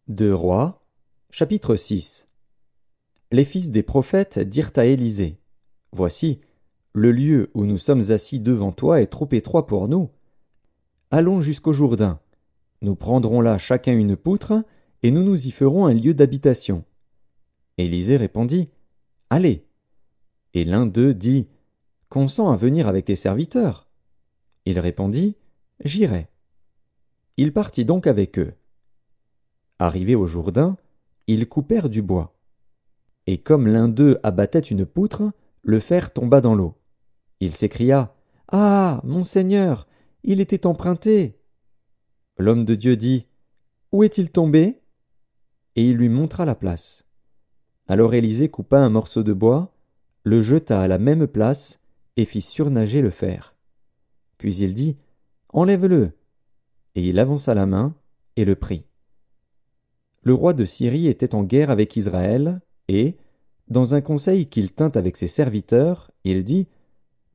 Deux Rois, chapitre 6. Les fils des prophètes dirent à Élisée: Voici, le lieu où nous sommes assis devant toi est trop étroit pour nous. Allons jusqu'au Jourdain. Nous prendrons là chacun une poutre, et nous nous y ferons un lieu d'habitation. Élisée répondit: Allez. Et l'un d'eux dit: Consens à venir avec tes serviteurs. Il répondit: J'irai. Il partit donc avec eux. Arrivés au Jourdain, ils coupèrent du bois. Et comme l'un d'eux abattait une poutre, le fer tomba dans l'eau. Il s'écria: Ah, mon Seigneur, il était emprunté. L'homme de Dieu dit: Où est-il tombé? Et il lui montra la place. Alors Élisée coupa un morceau de bois, le jeta à la même place et fit surnager le fer. Puis il dit: Enlève-le. Et il avança la main et le prit. Le roi de Syrie était en guerre avec Israël, et, dans un conseil qu'il tint avec ses serviteurs, il dit: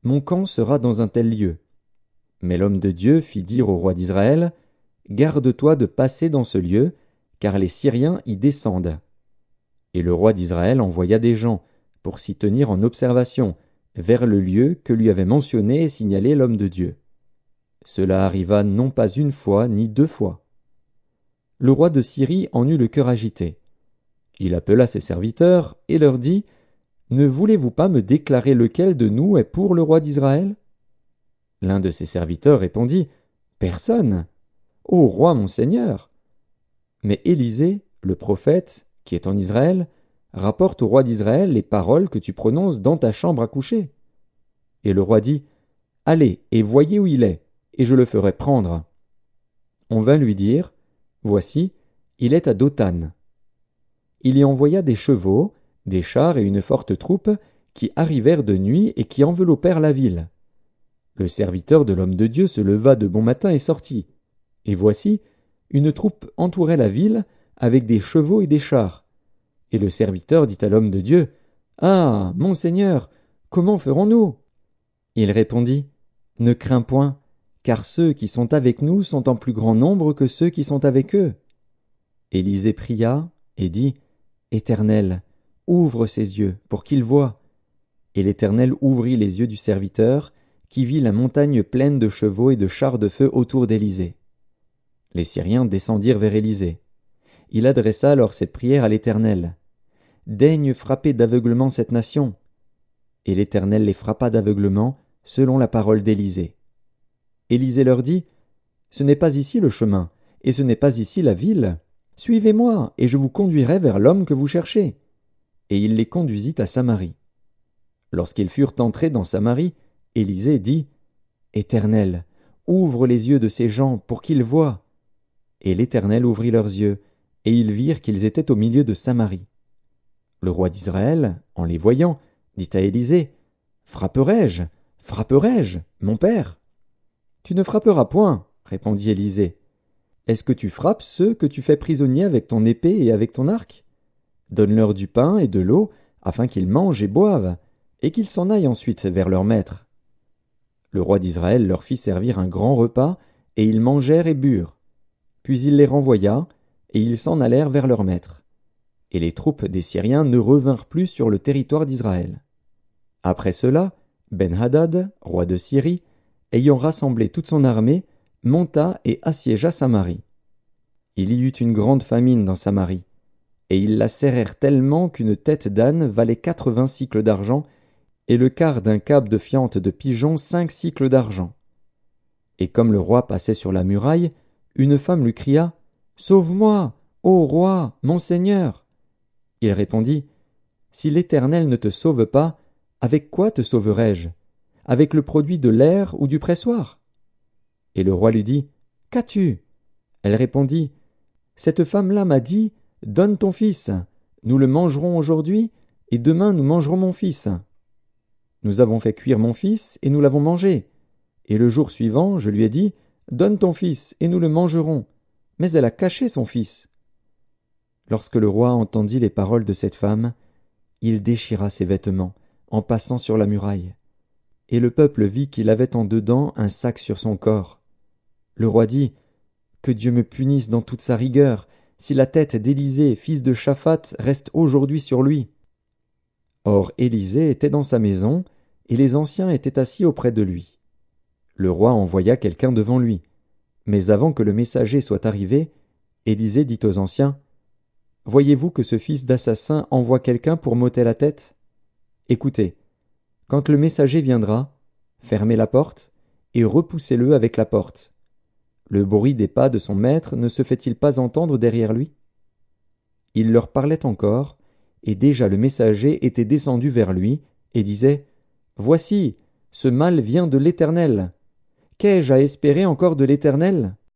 Mon camp sera dans un tel lieu. Mais l'homme de Dieu fit dire au roi d'Israël: Garde-toi de passer dans ce lieu, car les Syriens y descendent. Et le roi d'Israël envoya des gens pour s'y tenir en observation, vers le lieu que lui avait mentionné et signalé l'homme de Dieu. Cela arriva non pas une fois ni deux fois. Le roi de Syrie en eut le cœur agité. Il appela ses serviteurs et leur dit: Ne voulez-vous pas me déclarer lequel de nous est pour le roi d'Israël? L'un de ses serviteurs répondit: Personne. Ô roi mon seigneur! Mais Élisée, le prophète, qui est en Israël, rapporte au roi d'Israël les paroles que tu prononces dans ta chambre à coucher. Et le roi dit: Allez et voyez où il est, et je le ferai prendre. On vint lui dire: Voici, il est à Dothan. Il y envoya des chevaux, des chars et une forte troupe qui arrivèrent de nuit et qui enveloppèrent la ville. Le serviteur de l'homme de Dieu se leva de bon matin et sortit. Et voici, une troupe entourait la ville avec des chevaux et des chars. Et le serviteur dit à l'homme de Dieu: Ah, mon Seigneur, comment ferons-nous? Il répondit: Ne crains point, car ceux qui sont avec nous sont en plus grand nombre que ceux qui sont avec eux. Élisée pria et dit: Éternel, ouvre ses yeux pour qu'il voie. Et l'Éternel ouvrit les yeux du serviteur, qui vit la montagne pleine de chevaux et de chars de feu autour d'Élisée. Les Syriens descendirent vers Élisée. Il adressa alors cette prière à l'Éternel: Daigne frapper d'aveuglement cette nation. Et l'Éternel les frappa d'aveuglement, selon la parole d'Élisée. Élisée leur dit: Ce n'est pas ici le chemin, et ce n'est pas ici la ville. Suivez-moi, et je vous conduirai vers l'homme que vous cherchez. Et il les conduisit à Samarie. Lorsqu'ils furent entrés dans Samarie, Élisée dit: Éternel, ouvre les yeux de ces gens pour qu'ils voient. Et l'Éternel ouvrit leurs yeux, et ils virent qu'ils étaient au milieu de Samarie. Le roi d'Israël, en les voyant, dit à Élisée: Frapperai-je, frapperai-je, mon père? Tu ne frapperas point, répondit Élisée. Est-ce que tu frappes ceux que tu fais prisonniers avec ton épée et avec ton arc? Donne-leur du pain et de l'eau, afin qu'ils mangent et boivent, et qu'ils s'en aillent ensuite vers leur maître. Le roi d'Israël leur fit servir un grand repas, et ils mangèrent et burent. Puis il les renvoya, et ils s'en allèrent vers leur maître. Et les troupes des Syriens ne revinrent plus sur le territoire d'Israël. Après cela, Ben-Hadad, roi de Syrie, ayant rassemblé toute son armée, monta et assiégea Samarie. Il y eut une grande famine dans Samarie, et ils la serrèrent tellement qu'une tête d'âne valait 80 sicles d'argent, et le quart d'un cab de fiente de pigeon 5 sicles d'argent. Et comme le roi passait sur la muraille, une femme lui cria: Sauve-moi, ô roi, mon Seigneur! Il répondit: Si l'Éternel ne te sauve pas, avec quoi te sauverai-je? Avec le produit de l'aire ou du pressoir? Et le roi lui dit: Qu'as-tu? Elle répondit: Cette femme-là m'a dit: Donne ton fils, nous le mangerons aujourd'hui, et demain nous mangerons mon fils. Nous avons fait cuire mon fils, et nous l'avons mangé. Et le jour suivant, je lui ai dit: Donne ton fils, et nous le mangerons. Mais elle a caché son fils. Lorsque le roi entendit les paroles de cette femme, il déchira ses vêtements, en passant sur la muraille. Et le peuple vit qu'il avait en dedans un sac sur son corps. Le roi dit: Que Dieu me punisse dans toute sa rigueur, si la tête d'Élisée, fils de Shaphat, reste aujourd'hui sur lui. » Or Élisée était dans sa maison, et les anciens étaient assis auprès de lui. Le roi envoya quelqu'un devant lui. Mais avant que le messager soit arrivé, Élisée dit aux anciens: « Voyez-vous que ce fils d'assassin envoie quelqu'un pour m'ôter la tête? Écoutez, quand le messager viendra, fermez la porte et repoussez-le avec la porte. Le bruit des pas de son maître ne se fait-il pas entendre derrière lui? » Il leur parlait encore, et déjà le messager était descendu vers lui, et disait: « Voici, ce mal vient de l'Éternel. Qu'ai-je à espérer encore de l'Éternel?